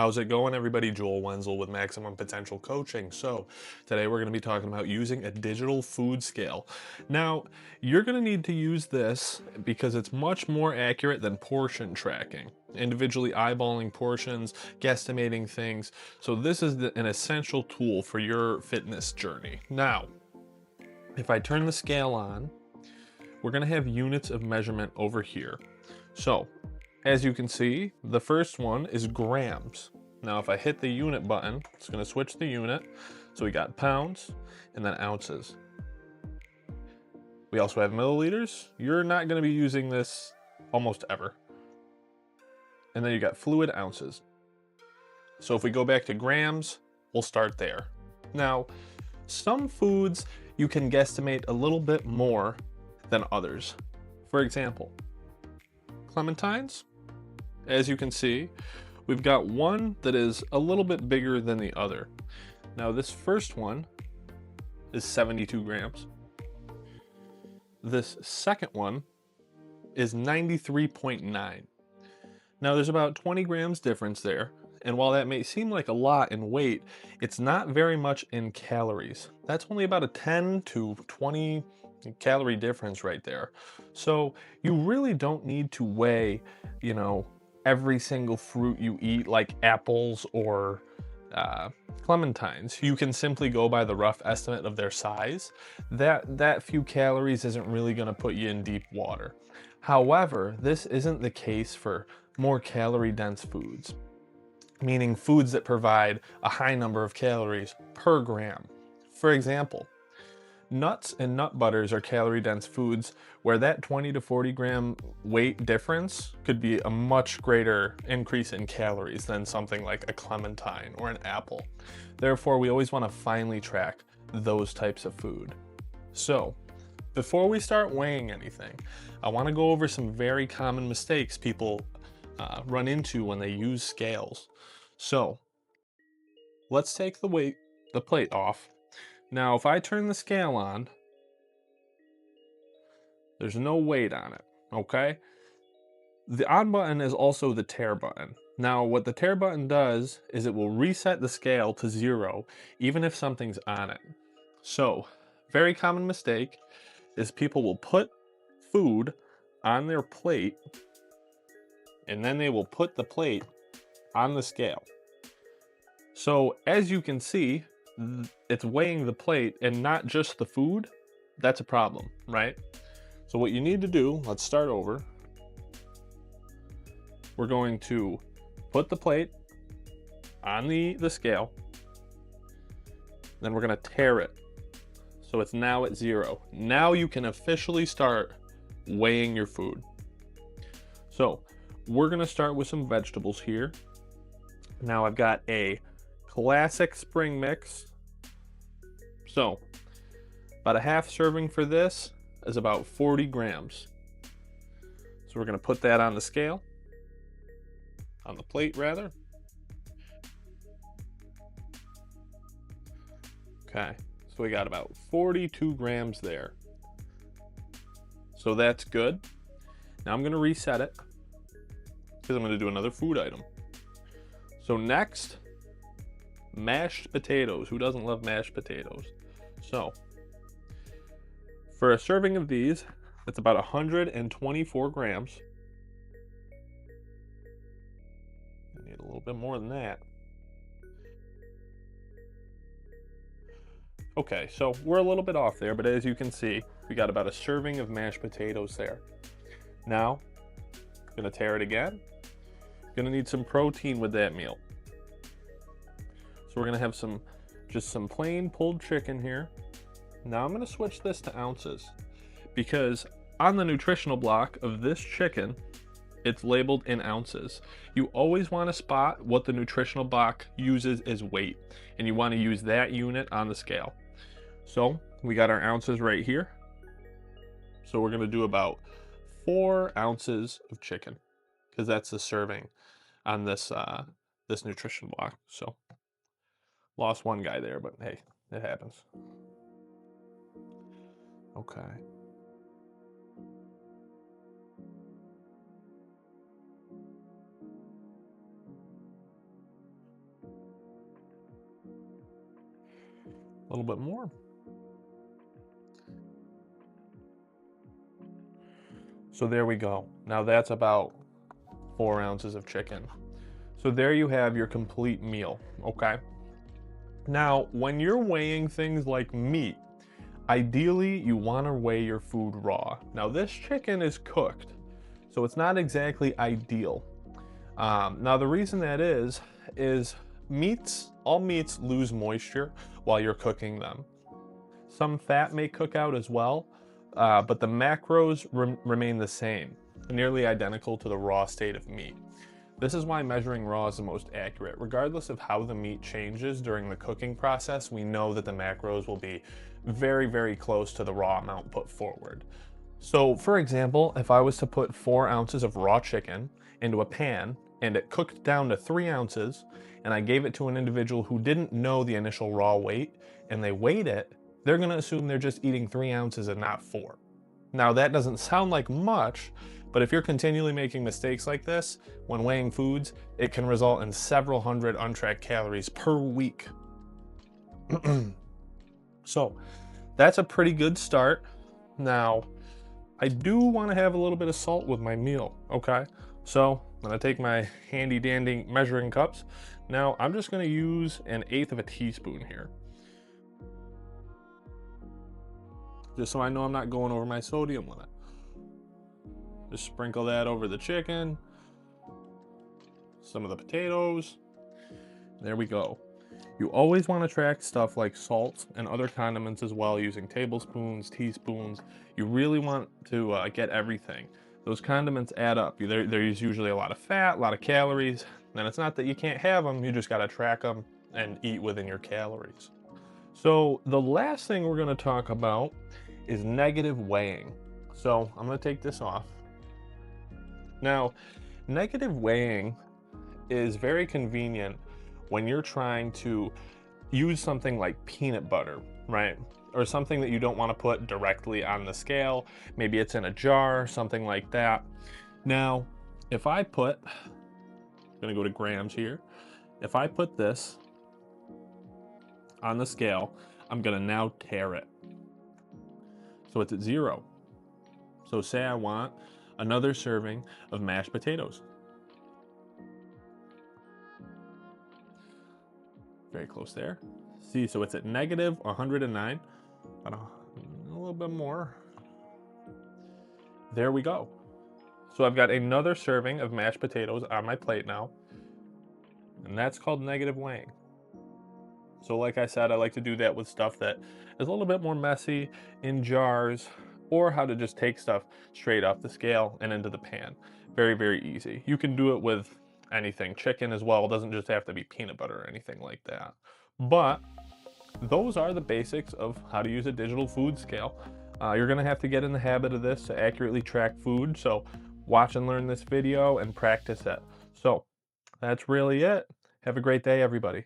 How's it going, everybody? Joel Wenzel with Maximum Potential Coaching. So, today we're going to be talking about using a digital food scale. Now, you're going to need to use this because it's much more accurate than portion tracking, individually eyeballing portions, guesstimating things. So, this is an essential tool for your fitness journey. Now, if I turn the scale on, we're going to have units of measurement over here. So, as you can see, the first one is grams. Now, if I hit the unit button, it's going to switch the unit. So we got pounds and then ounces. We also have milliliters. You're not going to be using this almost ever. And then you got fluid ounces. So if we go back to grams, we'll start there. Now, some foods you can guesstimate a little bit more than others. For example, clementines. As you can see, we've got one that is a little bit bigger than the other. Now this first one is 72 grams. This second one is 93.9. Now there's about 20 grams difference there. And while that may seem like a lot in weight, it's not very much in calories. That's only about a 10 to 20 calorie difference right there. So you really don't need to weigh, every single fruit you eat, like apples or clementines. You can simply go by the rough estimate of their size. That few calories isn't really going to put you in deep water. However, this isn't the case for more calorie dense foods, meaning foods that provide a high number of calories per gram. For example, nuts and nut butters are calorie dense foods where that 20 to 40 gram weight difference could be a much greater increase in calories than something like a clementine or an apple. Therefore, we always want to finely track those types of food. So, before we start weighing anything, I want to go over some very common mistakes people run into when they use scales. So, let's take the plate off. Now, if I turn the scale on, there's no weight on it, okay? The on button is also the tare button. Now, what the tare button does is it will reset the scale to 0, even if something's on it. So, very common mistake is people will put food on their plate, and then they will put the plate on the scale. So, as you can see, it's weighing the plate and not just the food. That's a problem, right? So what you need to do, let's start over. We're going to put the plate on the scale. Then we're going to tare it. So it's now at 0. Now you can officially start weighing your food. So we're going to start with some vegetables here. Now I've got a classic spring mix. So about a half serving for this is about 40 grams. So we're going to put that on the scale, on the plate rather. Okay, so we got about 42 grams there. So that's good. Now I'm going to reset it because I'm going to do another food item. So next, mashed potatoes. Who doesn't love mashed potatoes? So for a serving of these, it's about 124 grams. I need a little bit more than that. Okay, so we're a little bit off there, but as you can see, we got about a serving of mashed potatoes there. Now, I'm gonna tare it again. Gonna need some protein with that meal. So we're gonna have just some plain pulled chicken here. Now I'm gonna switch this to ounces because on the nutritional block of this chicken, it's labeled in ounces. You always want to spot what the nutritional block uses as weight, and you want to use that unit on the scale. So we got our ounces right here. So we're gonna do about 4 ounces of chicken because that's the serving on this nutrition block. So lost one guy there, but hey, it happens. Okay. little bit more. So there we go. Now that's about 4 ounces of chicken. So there you have your complete meal, okay? Now, when you're weighing things like meat, ideally you want to weigh your food raw. Now this chicken is cooked, so it's not exactly ideal. Now the reason that is all meats lose moisture while you're cooking them. Some fat may cook out as well, but the macros remain the same, nearly identical to the raw state of meat. This is why measuring raw is the most accurate. Regardless of how the meat changes during the cooking process, we know that the macros will be very, very close to the raw amount put forward. So for example, if I was to put 4 ounces of raw chicken into a pan and it cooked down to 3 ounces, and I gave it to an individual who didn't know the initial raw weight and they weighed it, they're gonna assume they're just eating 3 ounces and not 4. Now that doesn't sound like much, but if you're continually making mistakes like this, when weighing foods, it can result in several hundred untracked calories per week. So that's a pretty good start. Now, I do want to have a little bit of salt with my meal, okay? So I'm gonna take my handy dandy measuring cups. Now I'm just gonna use 1/8 of a teaspoon here. Just so I know I'm not going over my sodium limit. Just sprinkle that over the chicken, some of the potatoes. There we go. You always want to track stuff like salt and other condiments as well, using tablespoons, teaspoons. You really want to get everything. Those condiments add up. There's usually a lot of fat, a lot of calories. And it's not that you can't have them, you just got to track them and eat within your calories. So the last thing we're going to talk about is negative weighing. So I'm going to take this off. Now, negative weighing is very convenient when you're trying to use something like peanut butter, right? Or something that you don't want to put directly on the scale. Maybe it's in a jar, something like that. Now, if I put, I'm gonna go to grams here. If I put this on the scale, I'm gonna now tare it. So it's at 0. So say I want another serving of mashed potatoes. Very close there. See, so it's at negative 109. A little bit more. There we go. So I've got another serving of mashed potatoes on my plate now. And that's called negative weighing. So like I said, I like to do that with stuff that is a little bit more messy, in jars, or how to just take stuff straight off the scale and into the pan. Very, very easy. You can do it with anything. Chicken as well. It doesn't just have to be peanut butter or anything like that. But those are the basics of how to use a digital food scale. You're gonna have to get in the habit of this to accurately track food. So watch and learn this video and practice it. So that's really it. Have a great day, everybody.